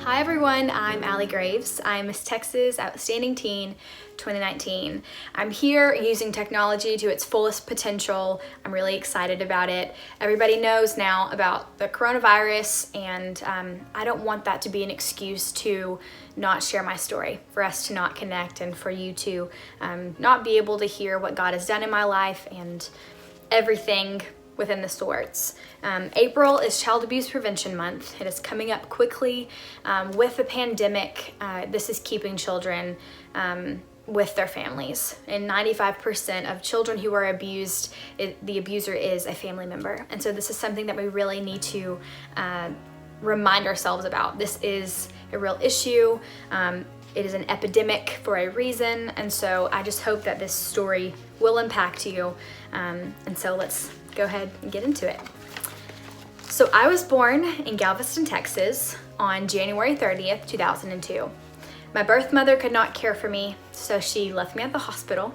Hi everyone, I'm Allie Graves. I'm Miss Texas Outstanding Teen 2019. I'm here using technology to its fullest potential. I'm really excited about it. Everybody knows now about the coronavirus, and I don't want that to be an excuse to not share my story, for us to not connect, and for you to not be able to hear what God has done in my life and everything within the sorts. April is Child Abuse Prevention Month. It is coming up quickly. With the pandemic, this is keeping children with their families. And 95% of children who are abused, the abuser is a family member. And so this is something that we really need to remind ourselves about. This is a real issue. It is an epidemic for a reason. And so I just hope that this story will impact you. And so let's go ahead and get into it. So I was born in Galveston, Texas on January 30th, 2002. My birth mother could not care for me, so she left me at the hospital.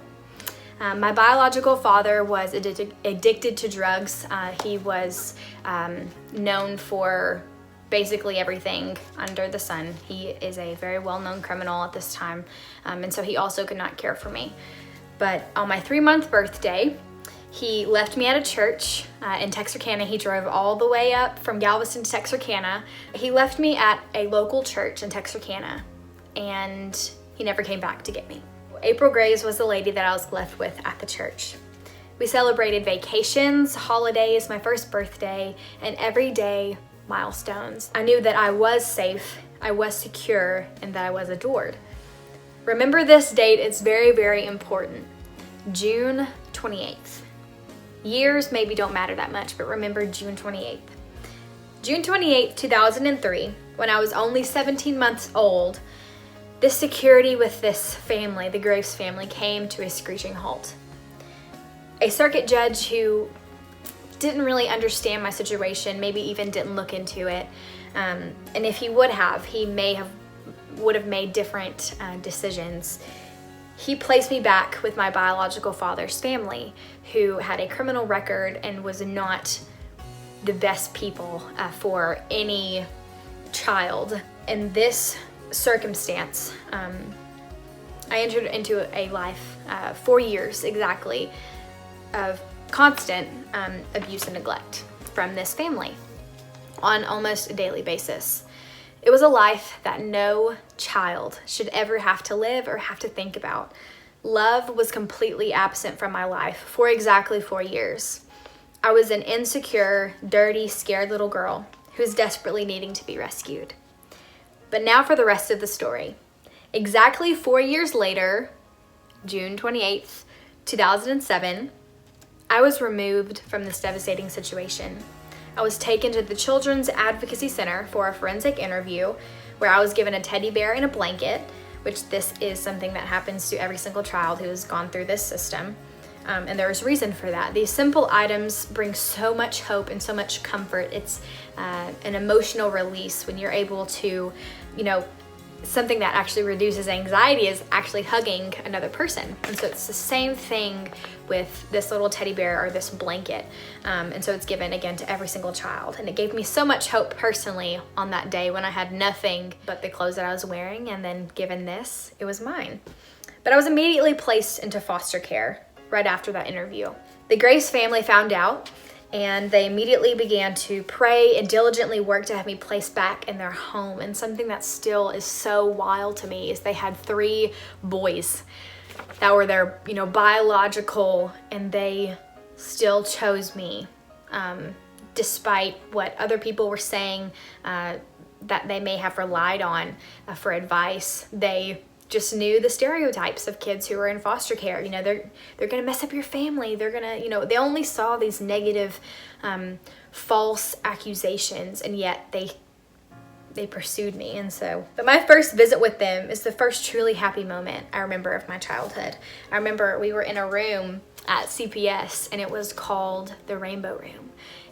My biological father was addicted to drugs. He was known for basically everything under the sun. He is a very well-known criminal at this time, and so he also could not care for me. But on my 3-month birthday, he left me at a church in Texarkana. He drove all the way up from Galveston to Texarkana. He left me at a local church in Texarkana, and he never came back to get me. April Graves was the lady that I was left with at the church. We celebrated vacations, holidays, my first birthday, and everyday milestones. I knew that I was safe, I was secure, and that I was adored. Remember this date, it's very, very important. June 28th. Years maybe don't matter that much, but remember June 28th. June 28th, 2003, when I was only 17 months old, this security with this family, the Graves family, came to a screeching halt. A circuit judge who didn't really understand my situation, maybe even didn't look into it, and if he would have, he would have made different decisions. He placed me back with my biological father's family, who had a criminal record and was not the best people for any child. In this circumstance, I entered into a life, 4 years exactly, of constant abuse and neglect from this family on almost a daily basis. It was a life that no child should ever have to live or have to think about. Love was completely absent from my life for exactly 4 years. I was an insecure, dirty, scared little girl who was desperately needing to be rescued. But now for the rest of the story. Exactly 4 years later, June 28th, 2007, I was removed from this devastating situation. I was taken to the Children's Advocacy Center for a forensic interview where I was given a teddy bear and a blanket, which this is something that happens to every single child who has gone through this system. And there is reason for that. These simple items bring so much hope and so much comfort. It's an emotional release when you're able to, something that actually reduces anxiety is actually hugging another person. And so it's the same thing with this little teddy bear or this blanket. And so it's given again to every single child. And it gave me so much hope personally on that day when I had nothing but the clothes that I was wearing, and then given this, it was mine. But I was immediately placed into foster care right after that interview. The Graves family found out, and they immediately began to pray and diligently work to have me placed back in their home. And something that still is so wild to me is they had 3 boys that were their, biological, and they still chose me, despite what other people were saying that they may have relied on for advice. They just knew the stereotypes of kids who are in foster care. They're gonna mess up your family. They're gonna, they only saw these negative, false accusations, and yet they pursued me. And so, but my first visit with them is the first truly happy moment I remember of my childhood. I remember we were in a room at CPS, and it was called the Rainbow Room.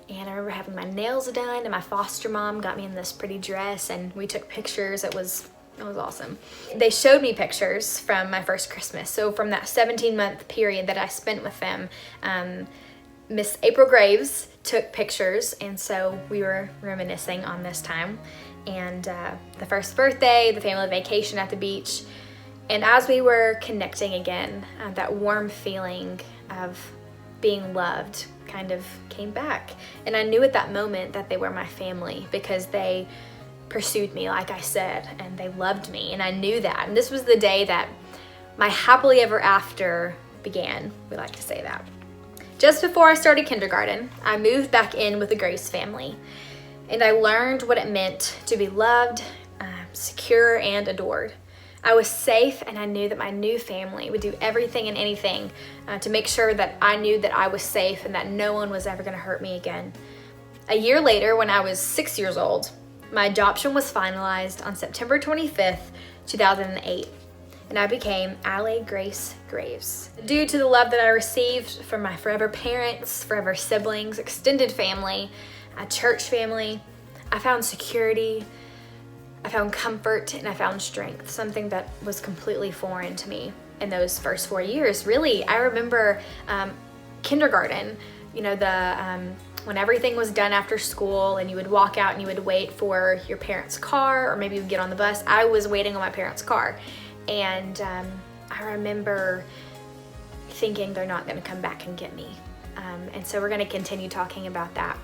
And I remember having my nails done, and my foster mom got me in this pretty dress, and we took pictures. It was awesome. They showed me pictures from my first Christmas. So from that 17-month period that I spent with them, Miss April Graves took pictures, and so we were reminiscing on this time. and the first birthday, the family vacation at the beach. And as we were connecting again, that warm feeling of being loved kind of came back. And I knew at that moment that they were my family because they pursued me, like I said, and they loved me, and I knew that. And this was the day that my happily ever after began. We like to say that. Just before I started kindergarten, I moved back in with the Graves family, and I learned what it meant to be loved, secure, and adored. I was safe, and I knew that my new family would do everything and anything to make sure that I knew that I was safe and that no one was ever going to hurt me again. A year later, when I was 6 years old, my adoption was finalized on September 25th, 2008, and I became Allie Graves. Due to the love that I received from my forever parents, forever siblings, extended family, a church family, I found security, I found comfort, and I found strength, something that was completely foreign to me in those first 4 years. Really, I remember kindergarten, when everything was done after school and you would walk out and you would wait for your parents' car, or maybe you would get on the bus. I was waiting on my parents' car, and I remember thinking they're not going to come back and get me. And so we're going to continue talking about that.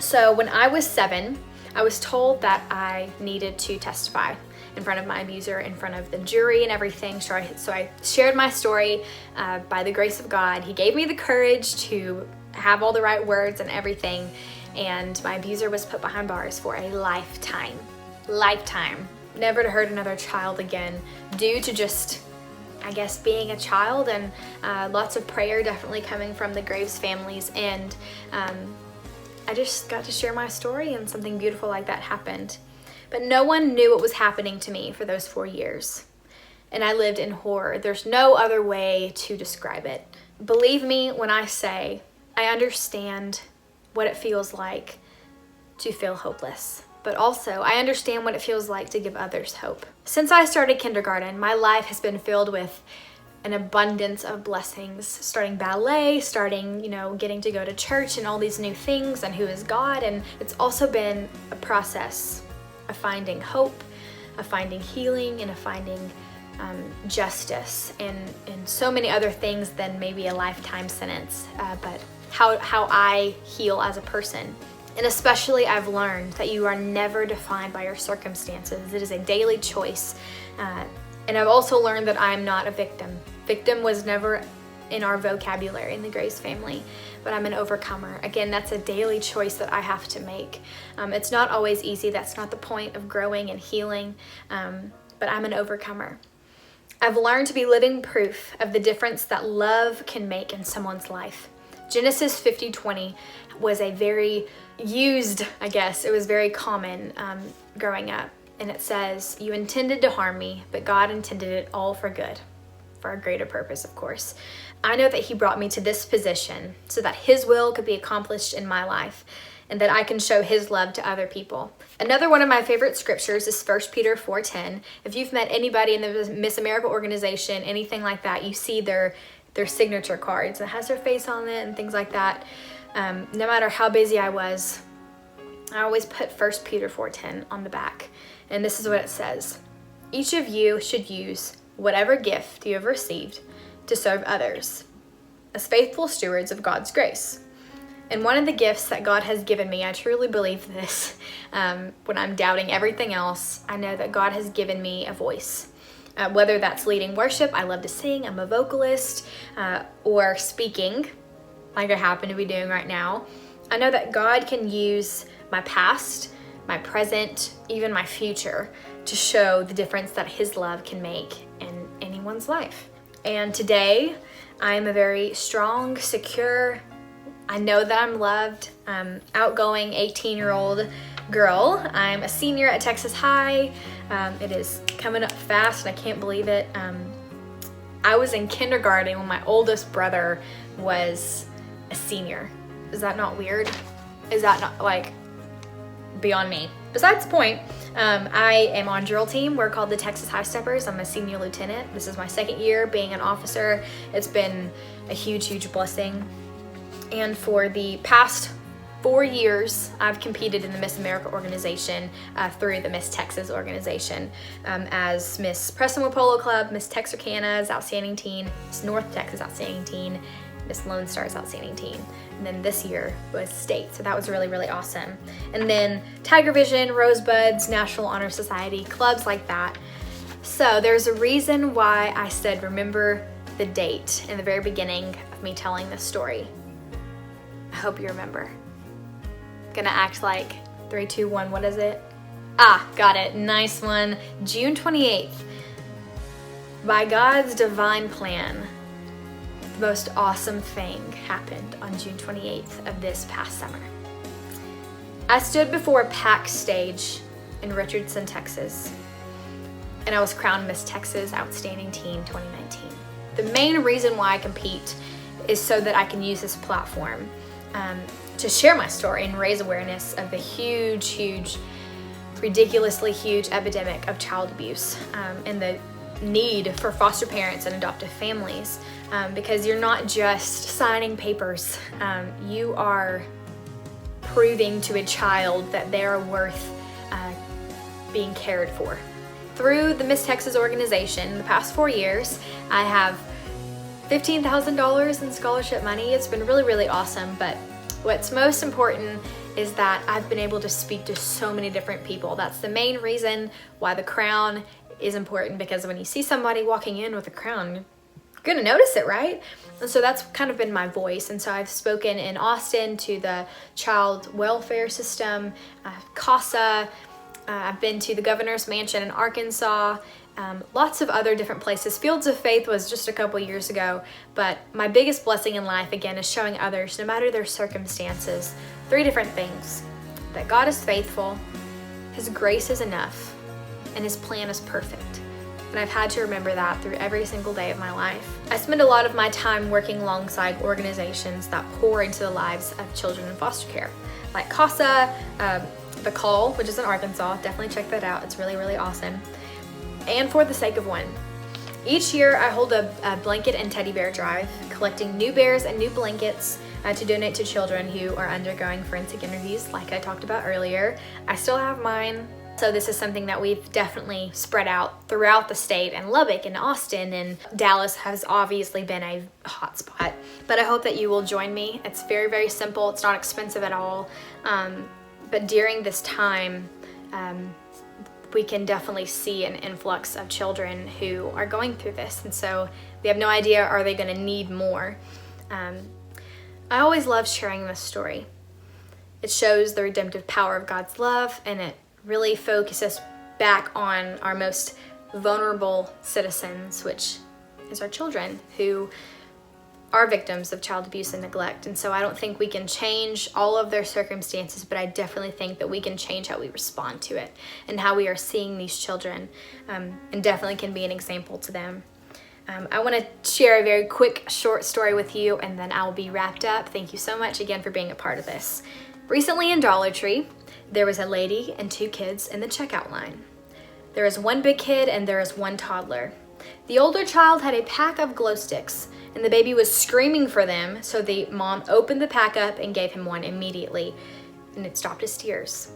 So when I was 7, I was told that I needed to testify in front of my abuser, in front of the jury and everything. So I shared my story by the grace of God. He gave me the courage to have all the right words and everything. And my abuser was put behind bars for a lifetime. Never to hurt another child again, due to just, I guess, being a child, and lots of prayer definitely coming from the Graves families. And I just got to share my story, and something beautiful like that happened. But no one knew what was happening to me for those 4 years. And I lived in horror. There's no other way to describe it. Believe me when I say I understand what it feels like to feel hopeless. But also, I understand what it feels like to give others hope. Since I started kindergarten, my life has been filled with an abundance of blessings, starting ballet, getting to go to church and all these new things, and who is God. And it's also been a process of finding hope, of finding healing, and of finding justice, and so many other things than maybe a lifetime sentence, but how I heal as a person. And especially, I've learned that you are never defined by your circumstances. It is a daily choice. And I've also learned that I am not a victim. Victim was never in our vocabulary in the Graves family, but I'm an overcomer. Again, that's a daily choice that I have to make. It's not always easy. That's not the point of growing and healing, but I'm an overcomer. I've learned to be living proof of the difference that love can make in someone's life. Genesis 50:20 was a very used, it was very common growing up. And it says, "You intended to harm me, but God intended it all for good," for a greater purpose, of course. I know that He brought me to this position so that His will could be accomplished in my life, and that I can show His love to other people. Another one of my favorite scriptures is 1 Peter 4:10. If you've met anybody in the Miss America organization, anything like that, you see their signature cards. It has their face on it and things like that. No matter how busy I was, I always put 1 Peter 4:10 on the back. And this is what it says: "Each of you should use whatever gift you have received to serve others as faithful stewards of God's grace." And one of the gifts that God has given me, I truly believe this, when I'm doubting everything else, I know that God has given me a voice. Whether that's leading worship, I love to sing, I'm a vocalist, or speaking, like I happen to be doing right now. I know that God can use my past, my present, even my future to show the difference that His love can make in anyone's life. And today, I'm a very strong, secure, I know that I'm loved, outgoing 18-year-old girl. I'm a senior at Texas High. It is coming up fast, and I can't believe it. I was in kindergarten when my oldest brother was a senior. Is that not weird? Is that not beyond me? Besides the point, I am on drill team. We're called the Texas High Steppers. I'm a senior lieutenant. This is my second year being an officer. It's been a huge, huge blessing. And for the past 4 years I've competed in the Miss America organization through the Miss Texas organization as Miss Prestonwood Polo Club, Miss Texarkana's Outstanding Teen, Miss North Texas Outstanding Teen, Miss Lone Star's Outstanding Teen. And then this year was state, so that was really, really awesome. And then Tiger Vision, Rosebuds, National Honor Society, clubs like that. So there's a reason why I said remember the date in the very beginning of me telling this story. I hope you remember. Gonna act like 3, 2, 1, what is it? Got it, nice one. June 28th. By God's divine plan, the most awesome thing happened on June 28th of this past summer. I stood before a packed stage in Richardson, Texas, and I was crowned Miss Texas Outstanding Teen 2019. The main reason why I compete is so that I can use this platform to share my story and raise awareness of the huge, ridiculously huge epidemic of child abuse and the need for foster parents and adoptive families, because you're not just signing papers, you are proving to a child that they are worth being cared for. Through the Miss Texas organization, the past 4 years, I have $15,000 in scholarship money. It's been really, really awesome, but what's most important is that I've been able to speak to so many different people. That's the main reason why the crown is important, because when you see somebody walking in with a crown, you're gonna notice it, right? And so that's kind of been my voice. And so I've spoken in Austin to the child welfare system, CASA, I've been to the governor's mansion in Arkansas, lots of other different places. Fields of Faith was just a couple years ago, but my biggest blessing in life, again, is showing others, no matter their circumstances, 3 different things: that God is faithful, His grace is enough, and His plan is perfect. And I've had to remember that through every single day of my life. I spend a lot of my time working alongside organizations that pour into the lives of children in foster care, like CASA, The Call, which is in Arkansas. Definitely check that out. It's really, really awesome. And For the Sake of One. Each year I hold a blanket and teddy bear drive, collecting new bears and new blankets to donate to children who are undergoing forensic interviews, like I talked about earlier. I still have mine. So this is something that we've definitely spread out throughout the state, and Lubbock and Austin and Dallas has obviously been a hot spot. But I hope that you will join me. It's very, very simple. It's not expensive at all. But during this time, we can definitely see an influx of children who are going through this. And so we have no idea, are they gonna need more? I always love sharing this story. It shows the redemptive power of God's love, and it really focuses back on our most vulnerable citizens, which is our children who are victims of child abuse and neglect. And so I don't think we can change all of their circumstances, but I definitely think that we can change how we respond to it and how we are seeing these children, and definitely can be an example to them. I want to share a very quick short story with you, and then I'll be wrapped up. Thank you so much again for being a part of this. Recently in Dollar Tree, there was a lady and 2 kids in the checkout line. There is 1 big kid and there is 1 toddler. The older child had a pack of glow sticks, and the baby was screaming for them, so the mom opened the pack up and gave him one immediately, and it stopped his tears.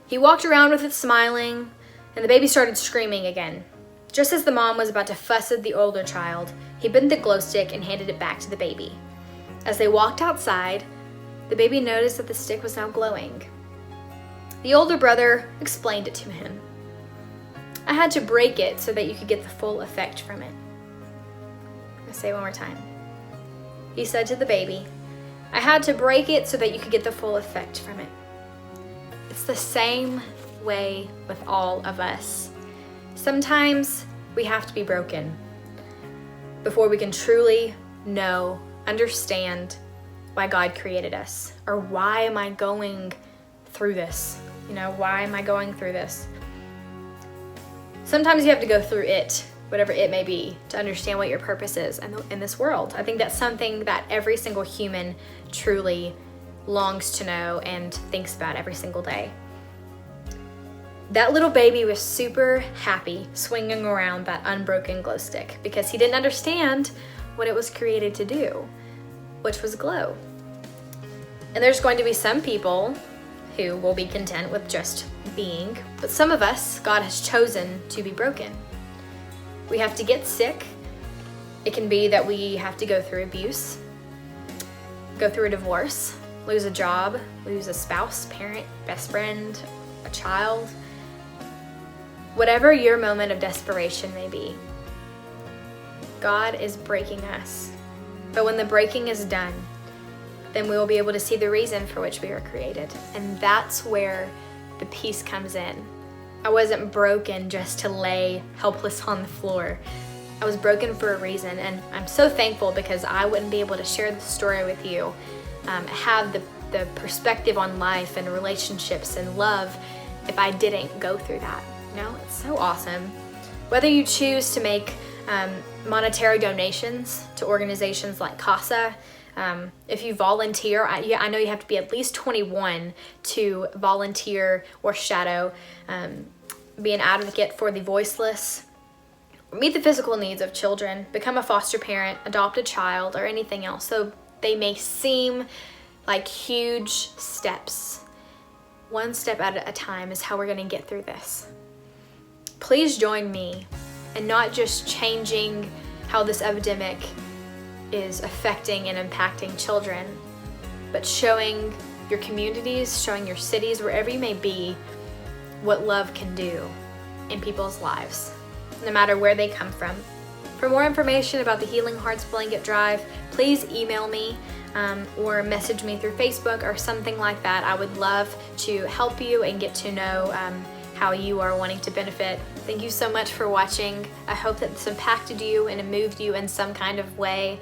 He walked around with it smiling, and the baby started screaming again. Just as the mom was about to fuss at the older child, he bent the glow stick and handed it back to the baby. As they walked outside, the baby noticed that the stick was now glowing. The older brother explained it to him. I had to break it so that you could get the full effect from it. I'll say it one more time. He said to the baby, I had to break it so that you could get the full effect from it. It's the same way with all of us. Sometimes we have to be broken before we can truly know, understand why God created us, or why am I going through this? Why am I going through this? Sometimes you have to go through it, whatever it may be, to understand what your purpose is in this world. I think that's something that every single human truly longs to know and thinks about every single day. That little baby was super happy swinging around that unbroken glow stick because he didn't understand what it was created to do, which was glow. And there's going to be some people who will be content with just being, but some of us, God has chosen to be broken. We have to get sick. It can be that we have to go through abuse, go through a divorce, lose a job, lose a spouse, parent, best friend, a child. Whatever your moment of desperation may be, God is breaking us. But when the breaking is done, then we will be able to see the reason for which we were created. And that's where the peace comes in. I wasn't broken just to lay helpless on the floor. I was broken for a reason, and I'm so thankful because I wouldn't be able to share the story with you, have the perspective on life and relationships and love if I didn't go through that. You know, it's so awesome. Whether you choose to make monetary donations to organizations like CASA, if you volunteer, I know you have to be at least 21 to volunteer or shadow, be an advocate for the voiceless, meet the physical needs of children, become a foster parent, adopt a child, or anything else. So they may seem like huge steps. One step at a time is how we're going to get through this. Please join me in not just changing how this epidemic is affecting and impacting children, but showing your communities, showing your cities, wherever you may be, what love can do in people's lives, no matter where they come from. For more information about the Healing Hearts Blanket Drive, please email me or message me through Facebook or something like that. I would love to help you and get to know how you are wanting to benefit. Thank you so much for watching. I hope that this impacted you and it moved you in some kind of way.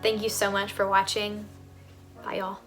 Thank you so much for watching. Bye, y'all.